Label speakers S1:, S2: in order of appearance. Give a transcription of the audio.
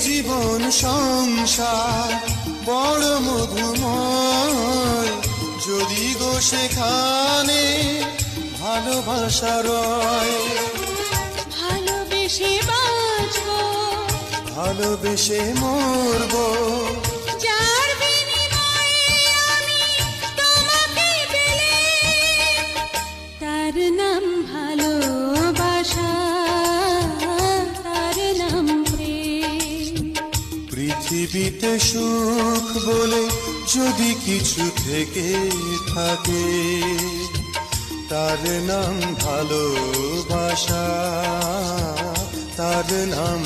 S1: জীবন সংসার বড় মধুময়, যদি গো সেখানে ভালোবাসা রয়।
S2: ভালোবেসে বাঁচবো,
S1: ভালোবেসে মরবো,
S2: যার বিনিময়ে আমি তোমাকে পেলে, তার নাম ভালোবাসা, তার নাম প্রেম।
S1: পৃথিবীতে সুখ বলে যদি কিছু থেকে থাকে, তার নাম ভালোবাসা, তার নাম